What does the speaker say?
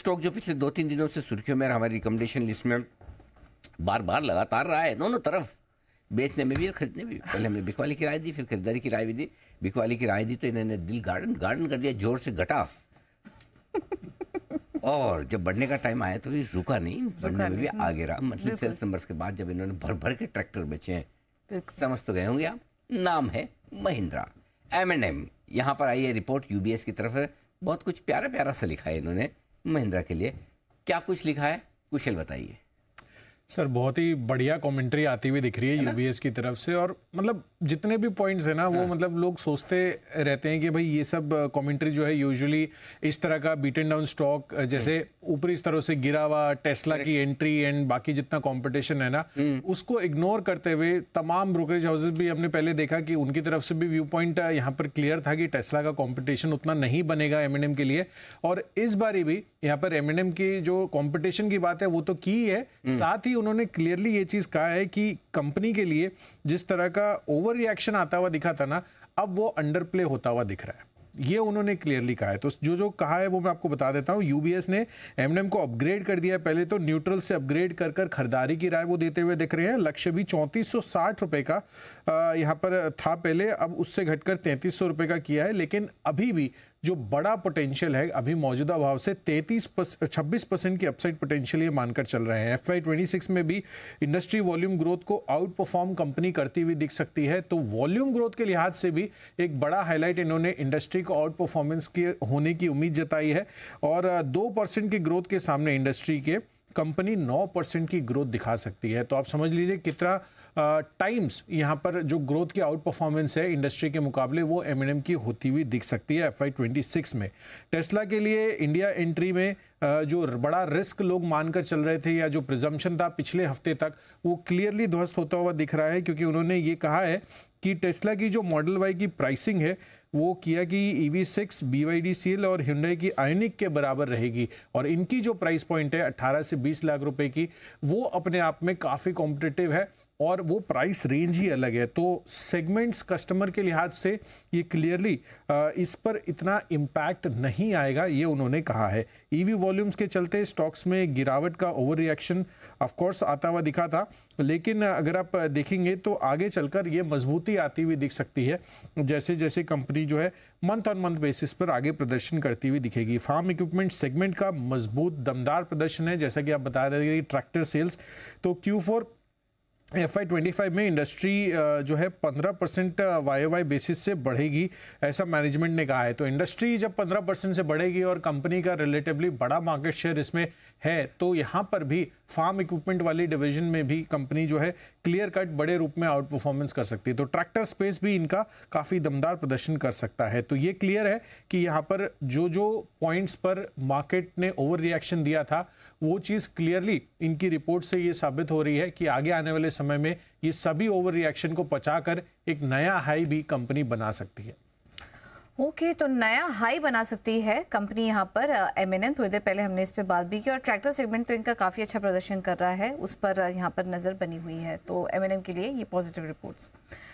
Stock जो पिछले 2-3 दिनों से सुर्खियों में हमारी रिकमेंडेशन लिस्ट में बार बार लगातार रहा है, दोनों तरफ, बेचने में भी और खरीदने में भी। पहले हमने बिकवाली की राय दी, फिर खरीदारी की राय भी दी। बिकवाली की राय दी तो इन्होंने दिल गार्डन गार्डन कर दिया, जोर से घटा। और जब बढ़ने का टाइम आया तो भी रुका नहीं, बढ़ने में भी आगे रहा। मंथली सेल्स नंबर्स के बाद जब इन्होंने भर भर के ट्रैक्टर बेचे हैं, समझ तो गए होंगे आप। नाम है महिंद्रा। M&M, यहाँ पर आई है रिपोर्ट यूबीएस की तरफ है। बहुत कुछ प्यारा प्यारा सा लिखा है इन्होंने महिंद्रा के लिए। क्या कुछ लिखा है, कुशल बताइए। सर बहुत ही बढ़िया कमेंट्री आती हुई दिख रही है यूबीएस की तरफ से, और मतलब जितने भी पॉइंट्स है ना वो मतलब लोग सोचते रहते हैं कि भाई ये सब कमेंट्री जो है यूजुअली इस तरह का बीट एंड डाउन स्टॉक, जैसे ऊपरी स्तरों से गिरा हुआ टेस्ला की एंट्री एंड बाकी जितना कंपटीशन है ना उसको इग्नोर करते हुए तमाम ब्रोकरेज हाउसेस भी हमने पहले देखा कि उनकी तरफ से भी व्यू पॉइंट यहाँ पर क्लियर था कि टेस्ला का कॉम्पिटिशन उतना नहीं बनेगा M&M के लिए। और इस बारी भी यहाँ पर M&M की जो कॉम्पिटिशन की बात है वो तो की है, साथ ही उन्होंने क्लियरली ये चीज कहा है कि कंपनी के लिए जिस तरह का ओवर रिएक्शन आता हुआ दिखा था ना, अब वो अंडर प्ले होता हुआ दिख रहा है। ये उन्होंने क्लियरली कहा है। तो जो जो कहा है वो मैं आपको बता देता हूँ। यूबीएस ने M&M को अपग्रेड कर दिया है, पहले तो न्यूट्रल से अपग्रेड कर कर खरीदारी की राय वो देते हुए दिख रहे हैं। लक्ष्य भी 3460 रुपए का यहाँ पर था पहले, अब उससे घटकर 3300 रुपए का किया है। लेकिन अभी भी जो बड़ा पोटेंशियल है अभी मौजूदा भाव से 26% की अपसाइड पोटेंशियल ये मानकर चल रहे हैं। FY26 में भी इंडस्ट्री वॉल्यूम ग्रोथ को आउट परफॉर्म कंपनी करती हुई दिख सकती है। तो वॉल्यूम ग्रोथ के लिहाज से भी एक बड़ा हाईलाइट इन्होंने इंडस्ट्री को आउट परफॉर्मेंस के होने की उम्मीद जताई है। और 2% की ग्रोथ के सामने इंडस्ट्री के कंपनी 9% की ग्रोथ दिखा सकती है। तो आप समझ लीजिए कितना टाइम्स यहाँ पर जो ग्रोथ की आउट परफॉर्मेंस है इंडस्ट्री के मुकाबले वो M&M की होती हुई दिख सकती है FY26 में। टेस्ला के लिए इंडिया एंट्री में जो बड़ा रिस्क लोग मानकर चल रहे थे या जो प्रिजम्पशन था पिछले हफ्ते तक, वो क्लियरली ध्वस्त होता हुआ दिख रहा है, क्योंकि उन्होंने ये कहा है कि टेस्ला की जो मॉडल वाई की प्राइसिंग है वो किया कि EV6, BYD सील और Hyundai की आयोनिक के बराबर रहेगी। और इनकी जो प्राइस पॉइंट है 18 से 20 लाख रुपए की, वो अपने आप में काफ़ी कॉम्पिटिटिव है और वो प्राइस रेंज ही अलग है। तो सेगमेंट्स कस्टमर के लिहाज से ये क्लियरली इस पर इतना इम्पैक्ट नहीं आएगा, ये उन्होंने कहा है। EV वॉल्यूम्स के चलते स्टॉक्स में गिरावट का ओवर रिएक्शन ऑफकोर्स आता हुआ दिखा था, लेकिन अगर आप देखेंगे तो आगे चलकर ये मजबूती आती हुई दिख सकती है जैसे जैसे कंपनी जो है मंथ ऑन मंथ बेसिस पर आगे प्रदर्शन करती हुई दिखेगी। फार्म इक्विपमेंट सेगमेंट का मजबूत दमदार प्रदर्शन है, जैसा कि आप बता रहे थे ट्रैक्टर सेल्स। तो Q4 FY25 में इंडस्ट्री जो है 15% YOY बेसिस से बढ़ेगी, ऐसा मैनेजमेंट ने कहा है। तो इंडस्ट्री जब 15% से बढ़ेगी और कंपनी का रिलेटिवली बड़ा मार्केट शेयर इसमें है, तो यहाँ पर भी फार्म इक्विपमेंट वाली डिवीजन में भी कंपनी जो है क्लियर कट बड़े रूप में आउट परफॉर्मेंस कर सकती है। तो ट्रैक्टर स्पेस भी इनका काफ़ी दमदार प्रदर्शन कर सकता है। तो ये क्लियर है कि यहाँ पर जो जो पॉइंट्स पर मार्केट ने ओवर रिएक्शन दिया था वो चीज़ क्लियरली इनकी रिपोर्ट से ये साबित हो रही है कि आगे आने वाले समय में ये सभी ओवर रिएक्शन को पचाकर एक नया हाई भी कंपनी बना सकती है। ओके, तो नया हाई बना सकती है कंपनी यहाँ पर M&M। थोड़ी देर पहले हमने इस पे बात भी की और ट्रैक्टर सेगमेंट तो इनका काफ़ी अच्छा प्रदर्शन कर रहा है, उस पर यहाँ पर नज़र बनी हुई है। तो M&M के लिए ये पॉजिटिव रिपोर्ट्स।